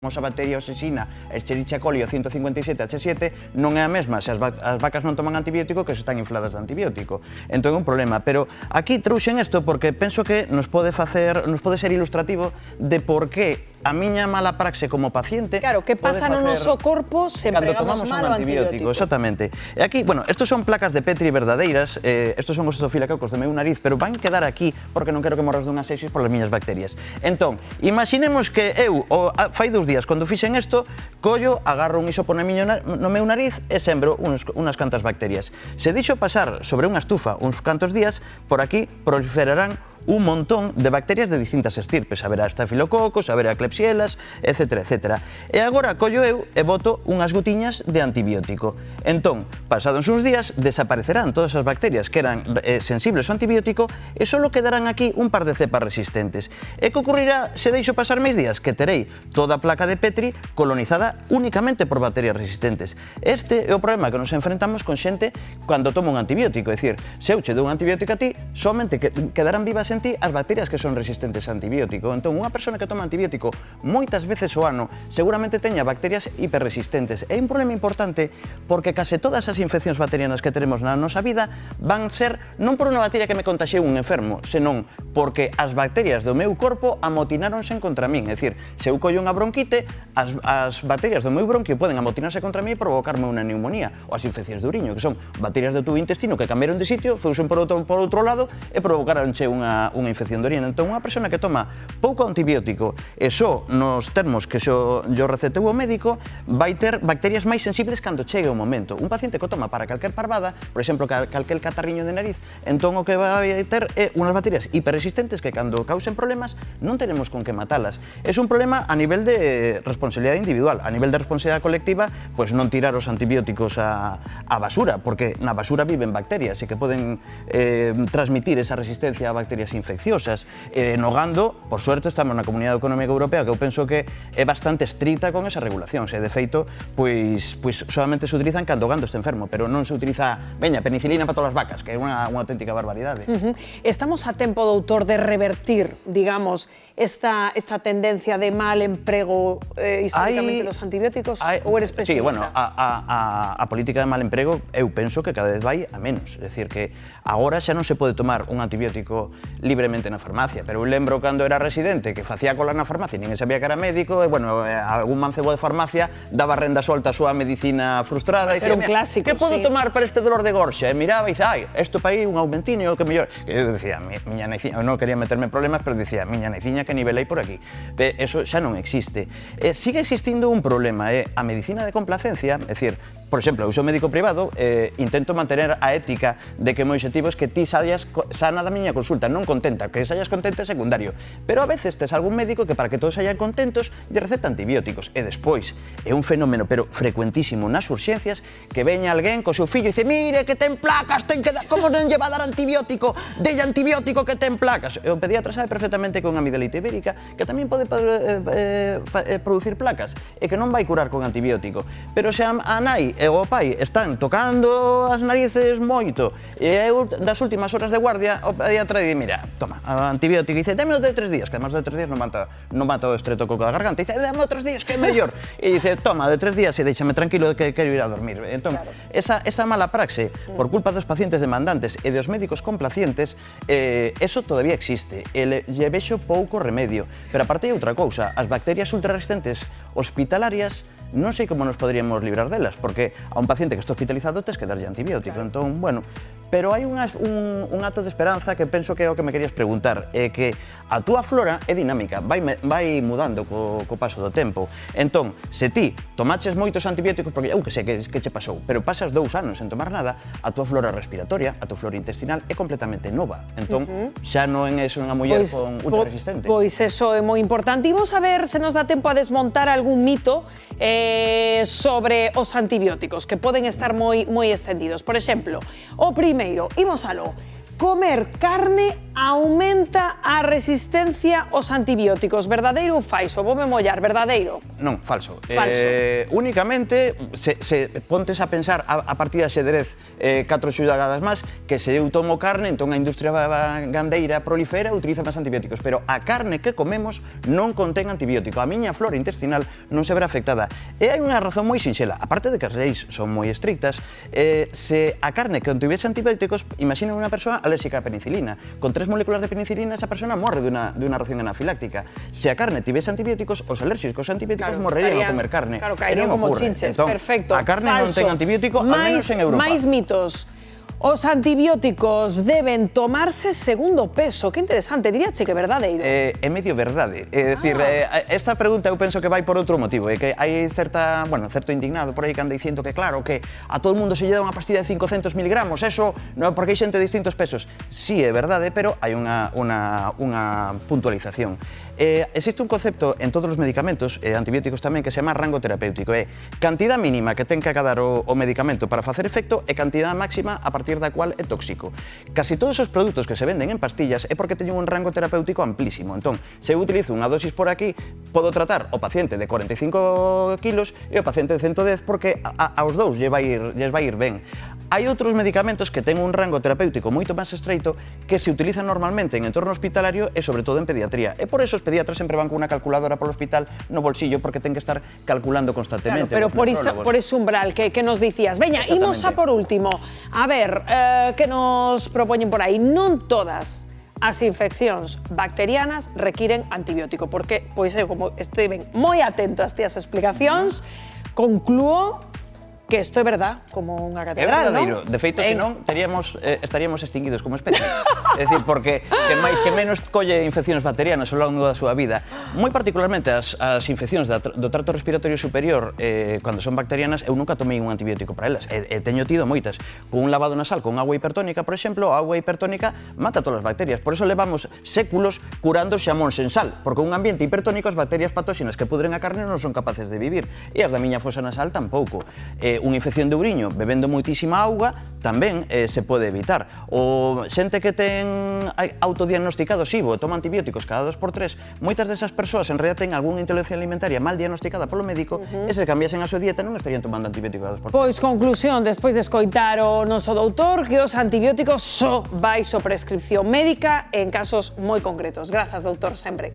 a bacteria osesina, Escherichia coli o 157H7 non é a mesma se as vacas non toman antibiótico que se están infladas de antibiótico. Entón é un problema, pero aquí trouxen isto porque penso que nos pode ser ilustrativo de por que a miña mala praxe como paciente... Claro, que pasa no noso corpo se empregamos mal o antibiótico. Exactamente. E aquí, bueno, estos son placas de Petri verdadeiras, estos son os estofilococos de meu nariz, pero van quedar aquí porque non quero que morras dunha sepsis polas miñas bacterias. Entón, imaginemos que eu, fai 2 días, cando fixen isto, collo, agarro un hisopo no meu nariz e sembro unas cantas bacterias. Se dixo pasar sobre unha estufa uns cantos días, por aquí proliferarán un montón de bacterias de distintas estirpes. Haberá estafilococos, haberá klebsielas, etc, etc. E agora collo eu e boto unhas gotiñas de antibiótico. Entón, pasados uns días, desaparecerán todas as bacterias que eran sensibles ao antibiótico e só quedarán aquí un par de cepas resistentes. E que ocurrirá se deixo pasar máis días? Que terei toda a placa de Petri colonizada únicamente por bacterias resistentes. Este é o problema que nos enfrentamos con xente cando toma un antibiótico. É dicir, se eu che dou un antibiótico a ti, somente quedarán vivas en ti as bacterias que son resistentes a antibiótico. Entón, unha persona que toma antibiótico moitas veces ao ano seguramente teña bacterias hiperresistentes. É un problema importante porque case todas as infeccións bacterianas que tenemos na nosa vida van ser non por unha bacteria que me contaxeu un enfermo, senón porque as bacterias do meu corpo amotináronse contra min. É dicir, se eu collo unha bronquite, as bacterias do meu bronquio poden amotinarse contra min e provocarme unha neumonía. Ou as infeccións de uriño, que son bacterias do tubo intestino que cambiaron de sitio, feusen por outro lado e provocaronche unha infección de orina. Entón, unha persona que toma pouco antibiótico e só nos termos que yo receteu o médico vai ter bacterias máis sensibles cando chegue o momento. Un paciente que toma para calquer parvada, por exemplo, calquer catarriño de nariz, entón o que vai ter é unhas bacterias hiperresistentes que cando causen problemas non tenemos con que matalas. É un problema a nivel de responsabilidade individual. A nivel de responsabilidade colectiva, pois non tirar os antibióticos a basura, porque na basura viven bacterias e que poden transmitir esa resistencia a bacterias infecciosas. No gando, por suerte, estamos na Comunidade Económica Europea, que eu penso que é bastante estricta con esa regulación. De feito, pois solamente se utilizan cando o gando está enfermo, pero non se utiliza, veña, penicilina para todas as vacas, que é unha auténtica barbaridade. Estamos a tempo, doutor, de revertir, digamos, esta tendencia de mal emprego históricamente dos antibióticos, ou eres pesimista? Sí, bueno, a política de mal emprego eu penso que cada vez vai a menos. É dicir, que agora xa non se pode tomar un antibiótico libremente na farmacia, pero eu lembro cando era residente que facía cola na farmacia e ninguén sabía que era médico e, bueno, algún mancebo de farmacia daba renda solta a súa medicina frustrada e dicía, un clásico, que podo tomar para este dolor de gorxa? E miraba e dicía, isto para aí un aumentino que mellor. E eu dicía, miña naiciña, eu non quería meterme en problemas, pero dicía, miña naiciña que nivelei por aquí. Eso xa non existe. Sigue existindo un problema, a medicina de complacencia, é dicir, por exemplo, eu sou médico privado, intento mantener a ética de que o meu objetivo é que ti saias sana da miña consulta, non contenta, que saias contenta é secundario. Pero a veces tes algún médico que para que todos saian contentos lle receta antibióticos. E despois, é un fenómeno, pero frecuentísimo nas urxencias, que veña alguén co seu fillo e dice, mire, que ten placas, como non lle va a dar antibiótico? Delle antibiótico que ten placas. E o pediatra sabe perfectamente que unha amigdalite ibérica que tamén pode producir placas e que non vai curar con antibiótico. Pero se a nai e o pai están tocando as narices moito e eu das últimas horas de guardia o pediatra di, mira, toma, antibiótico, e dice, démelo de 3 días, que además de 3 días non mata o estreptococo da garganta, e dice, démelo 3 días que é mellor, e dice, toma, de 3 días e déixame tranquilo que quero ir a dormir. Entón, esa mala praxe por culpa dos pacientes demandantes e dos médicos complacientes, eso todavía existe, lle vexo pouco remedio, pero aparte hai outra cousa, as bacterias ultrarresistentes hospitalarias non sei como nos poderíamos librar delas, porque a un paciente que está hospitalizado tes que darlle antibiótico. Entón, bueno, pero hai un acto de esperanza que penso que é o que me querías preguntar, é que a túa flora é dinámica, vai mudando co paso do tempo. Entón, se ti tomaches moitos antibióticos, porque eu que sei que che pasou, pero pasas 2 anos sen tomar nada, a túa flora respiratoria, a túa flora intestinal é completamente nova. Entón, xa non é unha muller con ultrarresistente. Pois eso é moi importante. Imos a ver se nos dá tempo a desmontar algún mito sobre os antibióticos, que poden estar moi extendidos. Por exemplo, o primeiro, imos aló, comer carne aumenta a resistencia aos antibióticos. Verdadeiro ou falso? Voume mollar, verdadeiro. Non, falso. Falso. Únicamente, se pontes a pensar a partir de xedrez 4 xudagadas máis, que se eu tomo carne, entón a industria gandeira prolifera e utiliza máis antibióticos, pero a carne que comemos non contén antibiótico. A miña flora intestinal non se verá afectada. E hai unha razón moi sinxela, aparte de que as leis son moi estrictas, se a carne que contivese antibióticos, imagina unha persoa alérxica a penicilina, con 3 moléculas de penicilina esa persona morre dunha reacción anafiláctica. Se a carne tivese antibióticos, os alérxicos a antibióticos morrerían ao comer carne. Claro, caerían como chinches, entón, perfecto. A carne non ten antibiótico, al menos en Europa. Máis mitos. Os antibióticos deben tomarse segundo peso. Que interesante, diríache que verdadeiro. É medio verdade. É dicir, esta pregunta eu penso que vai por outro motivo, é que hai certo indignado por aí que anda dicindo que claro, que a todo mundo se lle dá unha pastilla de 500 miligramos, eso non é porque hai xente de distintos pesos. Sí, é verdade, pero hai unha puntualización. Existe un concepto en todos os medicamentos, antibióticos tamén, que se chama rango terapéutico. É cantidad mínima que ten que acadar o medicamento para facer efecto e cantidad máxima a partir da cual é tóxico. Casi todos os produtos que se venden en pastillas é porque teñen un rango terapéutico amplísimo. Entón, se eu utilizo unha dosis por aquí, podo tratar o paciente de 45 kilos e o paciente de 110 porque aos dous lles vai ir ben. Hai outros medicamentos que ten un rango terapéutico moito máis estreito que se utilizan normalmente en entorno hospitalario e sobre todo en pediatría. E por eso os pediatras sempre van con unha calculadora polo hospital no bolsillo porque ten que estar calculando constantemente. Claro, pero por ese umbral que nos dicías. Veña, imos a por último. A ver, que nos propoñen por aí. Non todas as infeccións bacterianas requiren antibiótico, porque, pois eu, como estiven moi atento ás tías explicacións, conclúo que isto é verdad, como unha catedral, non? É verdadeiro. De feito, senón, estaríamos extinguidos como especie. É dicir, porque que máis que menos colle infeccións bacterianas ao longo da súa vida. Moi particularmente as infeccións do tracto respiratorio superior, cando son bacterianas, eu nunca tomei un antibiótico para elas. Teño tido moitas. Con un lavado nasal con agua hipertónica, por exemplo, a agua hipertónica mata todas as bacterias. Por eso levamos séculos curando xamón sen sal, porque un ambiente hipertónico as bacterias patóxenas que pudren a carne non son capaces de vivir. E as da miña fosa nasal tampouco. Unha infección de ouriño bebendo moitísima auga tamén se pode evitar. O xente que ten autodiagnosticado SIBO e toma antibióticos cada 2x3, moitas desas persoas en realidad ten algunha intolerancia alimentaria mal diagnosticada polo médico e se cambiasen a súa dieta non estarían tomando antibiótico cada 2x3. Pois conclusión, despois de escoitar o noso doutor, que os antibióticos só baixo prescripción médica en casos moi concretos. Grazas, doutor, sempre.